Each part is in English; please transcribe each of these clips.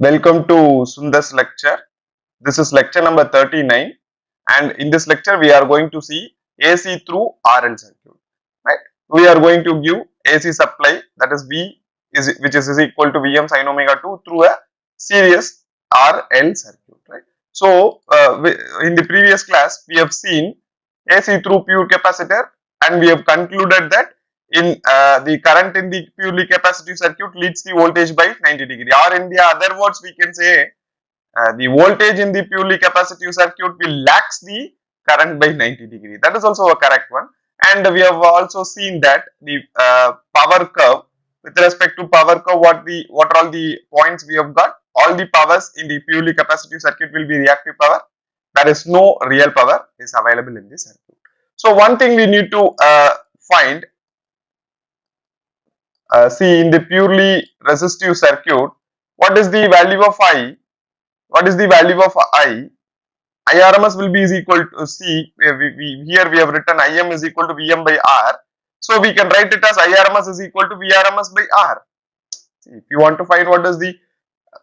Welcome to Sundar's lecture. This is lecture number 39, and in this lecture we are going to see AC through RL circuit. Right? We are going to give AC supply, that is V is equal to Vm sin omega 2 through a series RL circuit. Right? So in the previous class we have seen AC through pure capacitor, and we have concluded that in the current in the purely capacitive circuit leads the voltage by 90 degree, or in the other words we can say the voltage in the purely capacitive circuit will lags the current by 90 degree. That is also a correct one. And we have also seen that the power curve, with respect to power curve, what are all the points we have got? All the powers in the purely capacitive circuit will be reactive power. There is no real power is available in this circuit. So one thing we need to find, see in the purely resistive circuit, what is the value of I? What is the value of I? IRMS will be is equal to C. Here we have written Im is equal to Vm by R. So we can write it as IRMS is equal to VRMS by R. If you want to find what is the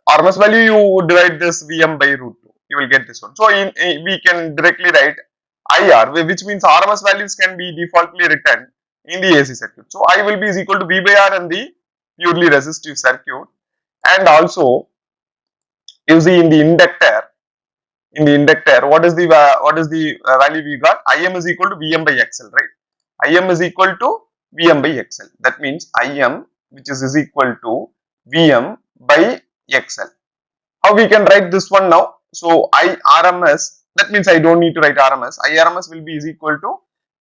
RMS value, you divide this Vm by root 2. You will get this one. So we can directly write IR, which means RMS values can be defaultly written in the AC circuit. So I will be is equal to V by R in the purely resistive circuit. And also, you see in the inductor, what is the value we got? Im is equal to Vm by XL, right? Im is equal to Vm by XL. That means Im, which is equal to Vm by XL. How we can write this one now? So IRMS, that means I don't need to write RMS. IRMS will be is equal to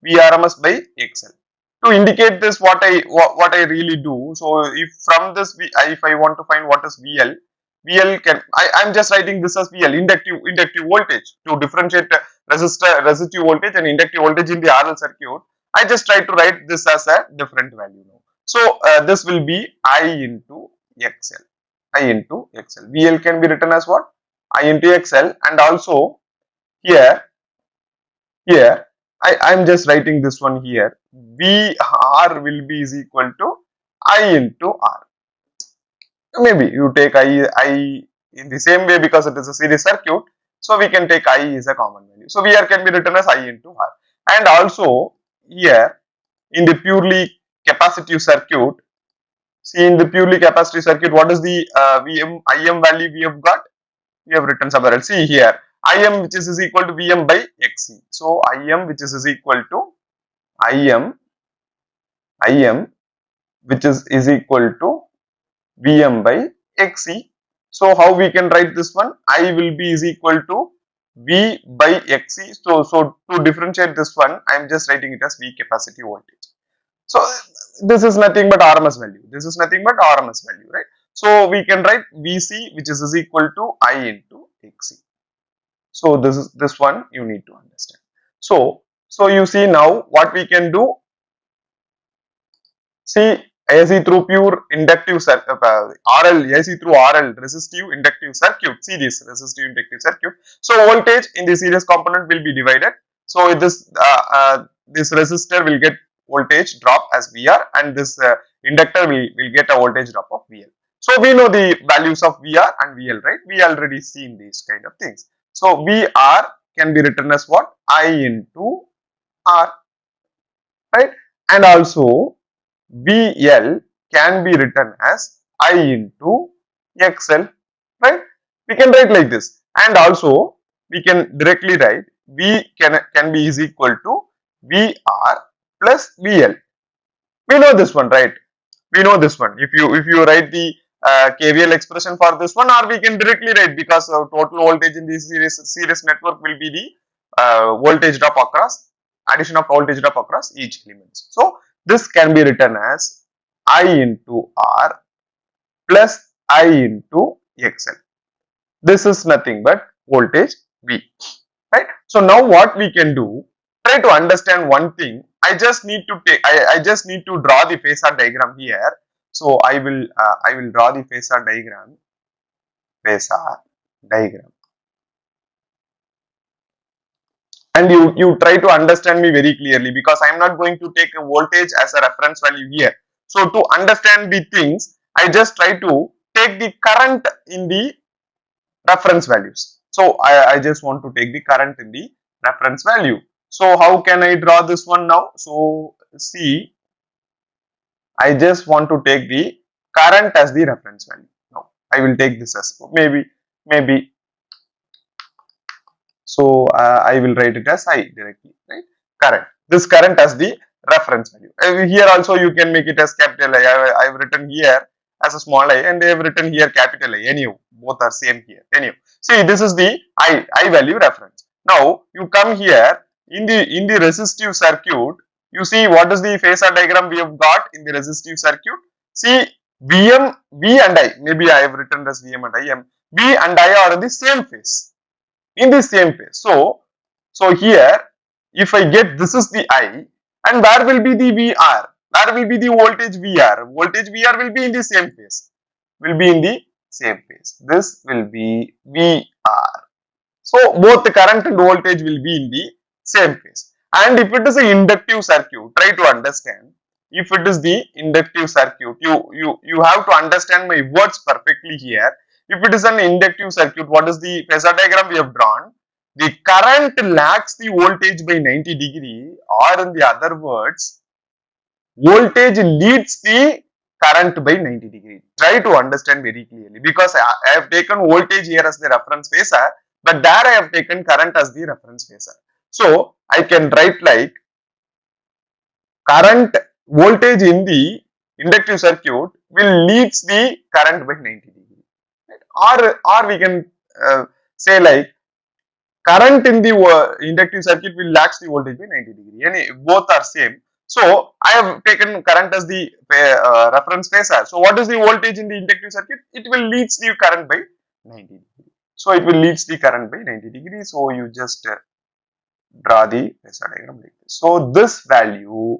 VRMS by XL. To indicate this, what I really do. So if from this, if I want to find what is VL, I'm just writing this as VL, inductive voltage, to differentiate resistive voltage and inductive voltage in the RL circuit. I just try to write this as a different value now. So this will be I into XL. I into XL. VL can be written as what? I into XL, and also here I am just writing this one here. VR will be is equal to I into R. Maybe you take I in the same way because it is a series circuit. So we can take I is a common value. So VR can be written as I into R. And also here in the purely capacitive circuit, see in the purely capacitive circuit, what is the Im value we have got? We have written somewhere else. See here, Im which is equal to Vm by Xc. So Im which is equal to Im which is equal to Vm by Xc. So how we can write this one? I will be is equal to V by Xc. So to differentiate this one, I am just writing it as V capacity voltage. So this is nothing but RMS value. This is nothing but RMS value, right? So we can write Vc, which is equal to I into Xc. So this one you need to understand. So you see now what we can do. See, AC through pure inductive circuit, AC through RL, resistive inductive circuit, series resistive inductive circuit. So voltage in the series component will be divided. So this resistor will get voltage drop as VR, and this inductor will get a voltage drop of VL. So we know the values of VR and VL, right? We already seen these kind of things. So VR can be written as what? I into R, right? And also VL can be written as I into XL, right? We can write like this, and also we can directly write V can be is equal to VR plus VL. We know this one, right? We know this one. If you write the KVL expression for this one, or we can directly write, because total voltage in this series network will be the voltage drop across, addition of voltage drop across each element. So this can be written as I into R plus I into XL. This is nothing but voltage V, right? So now what we can do, try to understand one thing. I just need to draw the phasor diagram here. So I will draw the phasor diagram, and you try to understand me very clearly, because I am not going to take a voltage as a reference value here. So to understand the things, I just try to take the current in the reference values. So I just want to take the current in the reference value. So how can I draw this one now? So see, I just want to take the current as the reference value. Now I will take this as maybe so I will write it as I directly, right? Current. This current as the reference value. Here also you can make it as capital I. I have written here as a small I and I have written here capital I. Anyhow, both are same here. Anyhow, see this is the I value reference. Now you come here in the resistive circuit. You see what is the phasor diagram we have got in the resistive circuit. See VM, V and I. Maybe I have written as VM and I. V and I are in the same phase, in the same phase. So here, if I get this is the I, and where will be the VR? Where will be the voltage VR? Voltage VR will be in the same phase. Will be in the same phase. This will be VR. So both the current and voltage will be in the same phase. And if it is an inductive circuit, try to understand. If it is the inductive circuit, you have to understand my words perfectly here. If it is an inductive circuit, what is the phasor diagram we have drawn? The current lags the voltage by 90 degree, or in the other words, voltage leads the current by 90 degree. Try to understand very clearly, because I have taken voltage here as the reference phasor, but there I have taken current as the reference phasor. So I can write like current voltage in the inductive circuit will leads the current by 90 degree. Or we can say like current in the inductive circuit will lags the voltage by 90 degree. Both are same. So I have taken current as the reference phasor. So what is the voltage in the inductive circuit? It will leads the current by 90 degree. So it will leads the current by 90 degree. So you just draw the phasor diagram like this. So this value,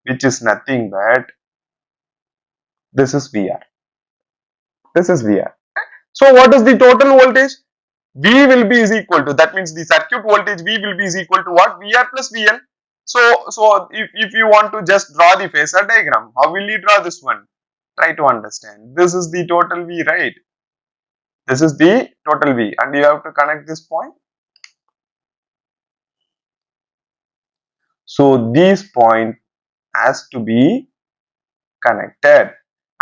which is nothing but this is VR. This is VR. So what is the total voltage? V will be is equal to, that means the circuit voltage V will be is equal to what? VR plus VL. So if you want to just draw the phasor diagram, how will you draw this one? Try to understand. This is the total V, right? This is the total V, and you have to connect this point. So this point has to be connected.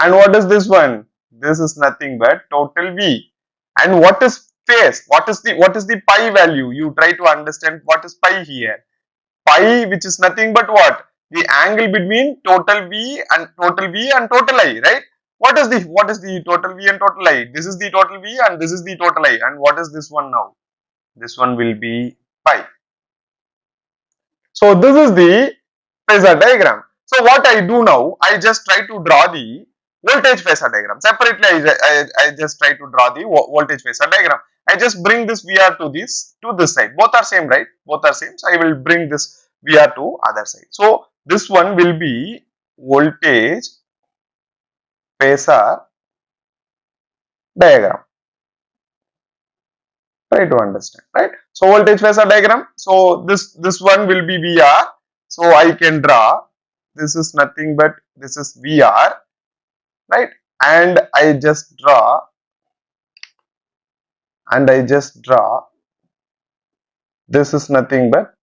And what is this one? This is nothing but total V. And what is phase? What is the pi value? You try to understand what is pi here. Pi, which is nothing but what? The angle between total V and total I, right? What is the total V and total I? This is the total V and this is the total I. And what is this one now? This one will be pi. So this is the phasor diagram. So what I do now, I just try to draw the voltage phasor diagram. Separately, I just try to draw the voltage phasor diagram. I just bring this VR to this side. Both are same, right? Both are same. So I will bring this VR to other side. So this one will be voltage phasor diagram. Try to understand, right? So voltage phasor diagram. So this one will be VR. So I can draw. This is nothing but this is VR, right? And I just draw. This is nothing but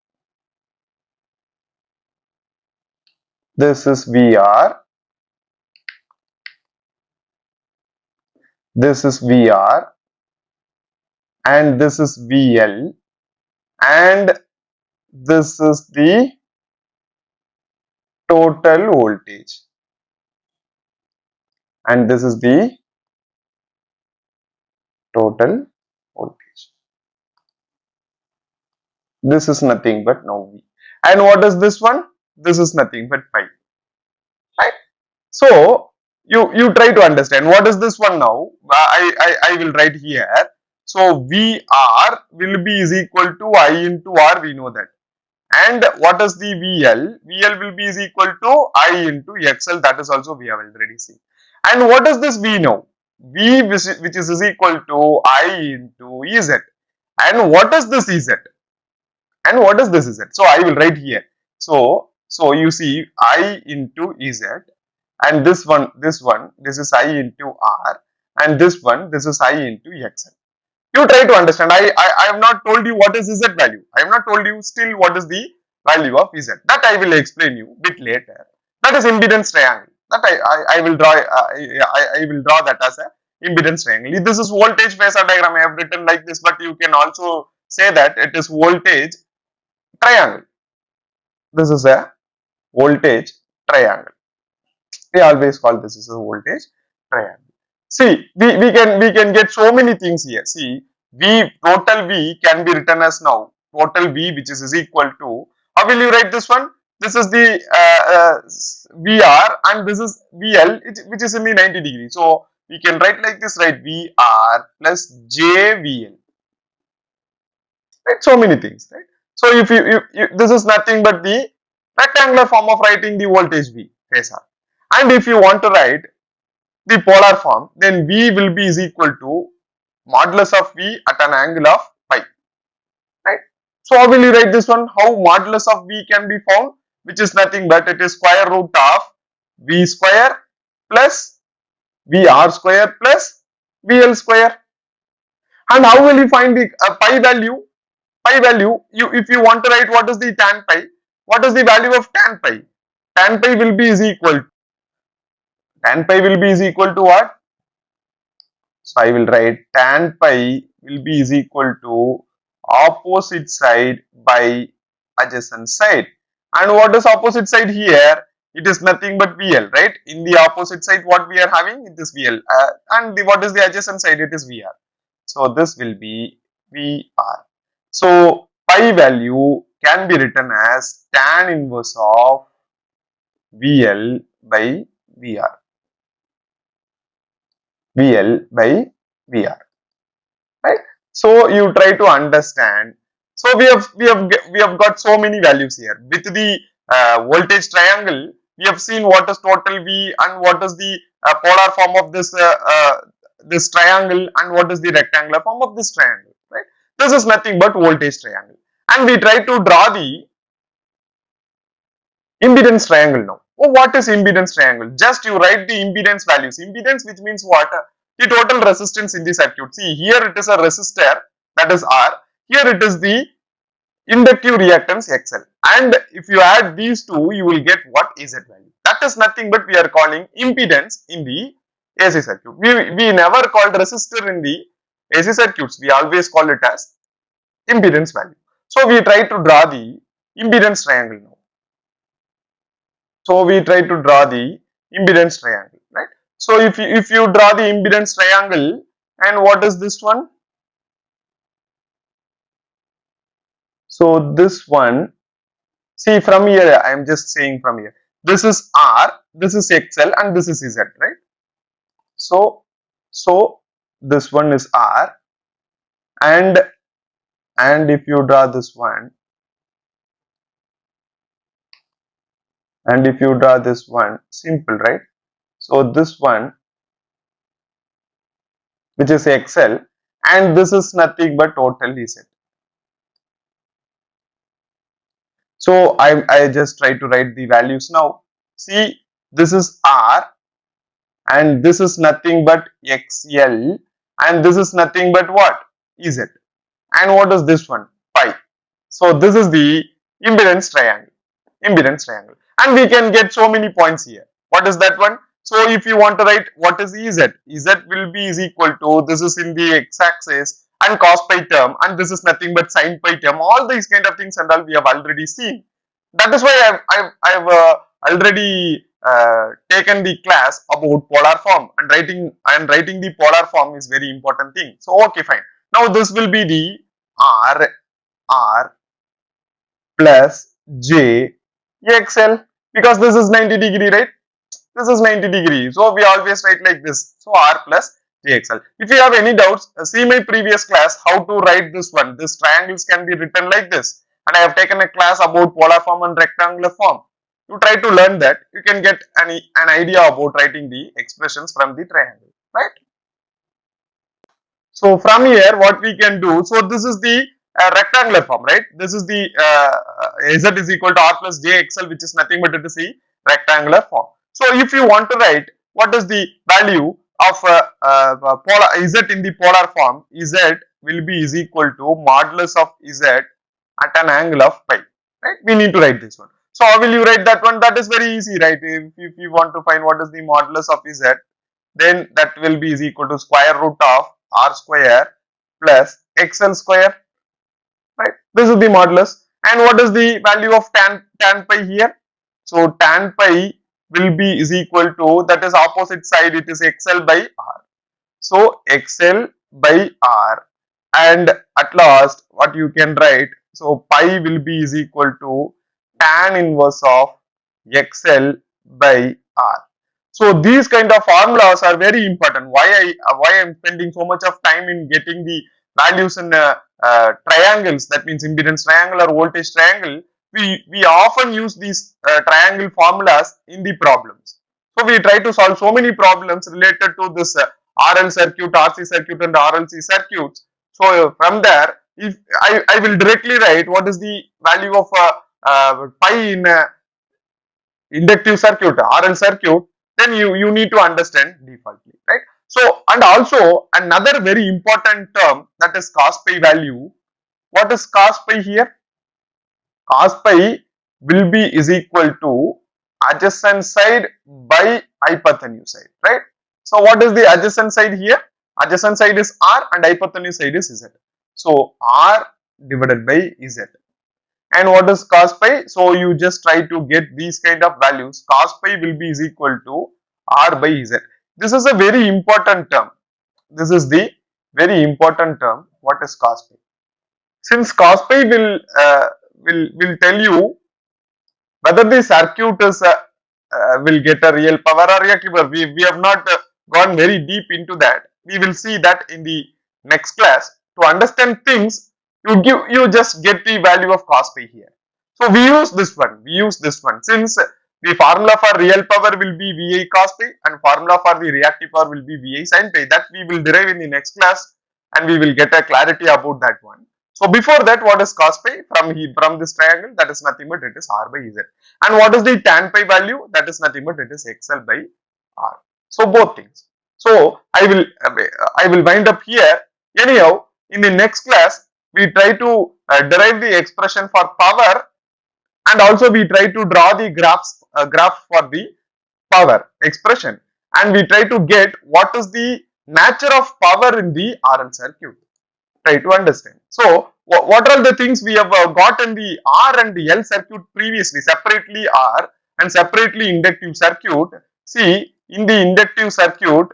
this is VR. This is VR. And this is VL. And this is the total voltage. And this is the total voltage. This is nothing but now V. And what is this one? This is nothing but pi. Right? So you try to understand what is this one now. I will write here. So VR will be is equal to I into R, we know that. And what is the VL? VL will be is equal to I into XL, that is also we have already seen. And what is this V now? V which is equal to I into EZ. And what is this EZ? And what is this Z? So I will write here. So you see I into Z, and this is I into R, and this is I into XL. You try to understand. I have not told you what is Z value. I have not told you still what is the value of Z. That I will explain you bit later. That is impedance triangle. That I will draw. I will draw that as a impedance triangle. This is voltage phasor diagram. I have written like this, but you can also say that it is voltage triangle. This is a voltage triangle. We always call this as a voltage triangle. See, we can get so many things here. See, total V can be written as now total V, which is equal to, how will you write this one? This is the VR and this is VL, which is in the 90 degree. So we can write like this, right? VR plus JVL. Right? So many things, right? So if this is nothing but the rectangular form of writing the voltage V phasor. And if you want to write the polar form, then V will be is equal to modulus of V at an angle of pi, right? So how will you write this one? How modulus of V can be found? Which is nothing but it is square root of V square plus VR square plus VL square. And how will you find the pi value? Pi value, if you want to write what is the tan pi, what is the value of tan pi? Tan pi will be is equal, tan pi will be is equal to what? So I will write tan pi will be is equal to opposite side by adjacent side. And what is opposite side here? It is nothing but VL, right? In the opposite side, what we are having, it is VL. And what is the adjacent side? It is VR. So this will be VR. So pi value can be written as tan inverse of VL by VR. VL by VR, right? So you try to understand. So we have got so many values here. With the voltage triangle, we have seen what is total V and what is the polar form of this triangle and what is the rectangular form of this triangle, right? This is nothing but voltage triangle, and we try to draw the impedance triangle now. Oh, what is impedance triangle? Just you write the impedance values. Impedance, which means what? The total resistance in the circuit. See, here it is a resistor, that is R. Here it is the inductive reactance XL. And if you add these two, you will get what is Z value. That is nothing but we are calling impedance in the AC circuit. We never called resistor in the AC circuits. We always call it as impedance value. So we try to draw the impedance triangle now. So we try to draw the impedance triangle, right? So if you draw the impedance triangle, and what is this one? So this one, see from here, I am just saying from here, this is R, this is XL, and this is Z, right? So this one is R, and if you draw this one, and if you draw this one, simple, right? So this one, which is XL, and this is nothing but total Z. So I just try to write the values now. See, this is R, and this is nothing but XL, and this is nothing but what? Z. And what is this one? Pi. So this is the impedance triangle. Impedance triangle. And we can get so many points here. What is that one? So if you want to write what is Ez, Ez will be is equal to, this is in the x-axis and cos pi term, and this is nothing but sin pi term. All these kind of things and all we have already seen. That is why I've already taken the class about polar form, and writing the polar form is very important thing. So okay, fine. Now this will be the R plus J XL, because this is 90 degree, right? This is 90 degree. So we always write like this. So R plus JXL. If you have any doubts, see my previous class how to write this one. This triangles can be written like this. And I have taken a class about polar form and rectangular form. You try to learn that. You can get an idea about writing the expressions from the triangle, right? So from here, what we can do, so this is the rectangular form, right? This is the Z is equal to R plus JXL, which is nothing but it is the rectangular form. So if you want to write what is the value of Z in the polar form, Z will be is equal to modulus of Z at an angle of pi. Right? We need to write this one. So how will you write that one? That is very easy, right? If you want to find what is the modulus of Z, then that will be is equal to square root of R square plus XL square. Right? This is the modulus. And what is the value of tan pi here? So tan pi will be is equal to, that is opposite side, it is XL by R. So XL by R, and at last what you can write, so pi will be is equal to tan inverse of XL by R. So these kind of formulas are very important. Why I am spending so much of time in getting the values in triangles, that means impedance triangle or voltage triangle. We often use these triangle formulas in the problems. So we try to solve so many problems related to this RL circuit, RC circuit and RLC circuits. So from there, if I will directly write what is the value of pi in inductive circuit, RL circuit, then you need to understand defaultly, right? So, and also another very important term, that is cos pi value. What is cos pi here? Cos pi will be is equal to adjacent side by hypotenuse side, right? So what is the adjacent side here? Adjacent side is R and hypotenuse side is Z. So R divided by Z. And what is cos pi? So you just try to get these kind of values. Cos pi will be is equal to R by Z. This is a very important term. This is the very important term. What is cos pi? Since cos pi will tell you whether the circuit is will get a real power or reactive power. We have not gone very deep into that. We will see that in the next class. To understand things, you just get the value of cos pi here. So we use this one. We use this one, since the formula for real power will be VI cos pi and formula for the reactive power will be VI sin pi. That we will derive in the next class, and we will get a clarity about that one. So before that, what is cos pi from this triangle? That is nothing but it is R by Z. And what is the tan pi value? That is nothing but it is XL by R. So both things. So I will wind up here. Anyhow, in the next class, we try to derive the expression for power, and also we try to draw the graph for the power expression, and we try to get what is the nature of power in the RL circuit. Try to understand. So what are the things we have got in the R and the L circuit previously, separately R and separately inductive circuit? See, in the inductive circuit,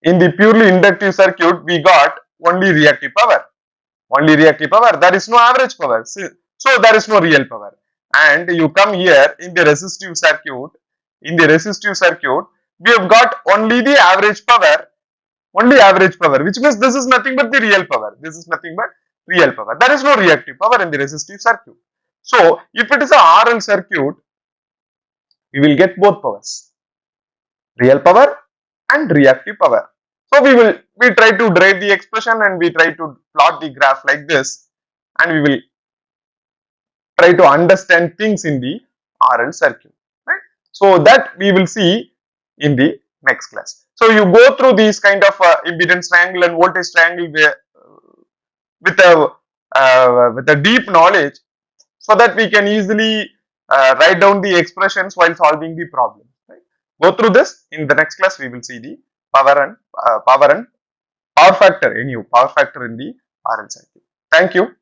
in the purely inductive circuit, we got only reactive power. Only reactive power. There is no average power. So there is no real power. And you come here in the resistive circuit. In the resistive circuit, we have got only the average power. Only average power, which means this is nothing but the real power. This is nothing but real power. There is no reactive power in the resistive circuit. So if it is a RL circuit, we will get both powers, real power and reactive power. So we try to derive the expression and we try to plot the graph like this, and we will try to understand things in the RL circuit, right? So that we will see in the next class. So you go through these kind of impedance triangle and voltage triangle with a deep knowledge, so that we can easily write down the expressions while solving the problem. Right? Go through this. In the next class, we will see the power and power factor, power factor in the RL circuit. Thank you.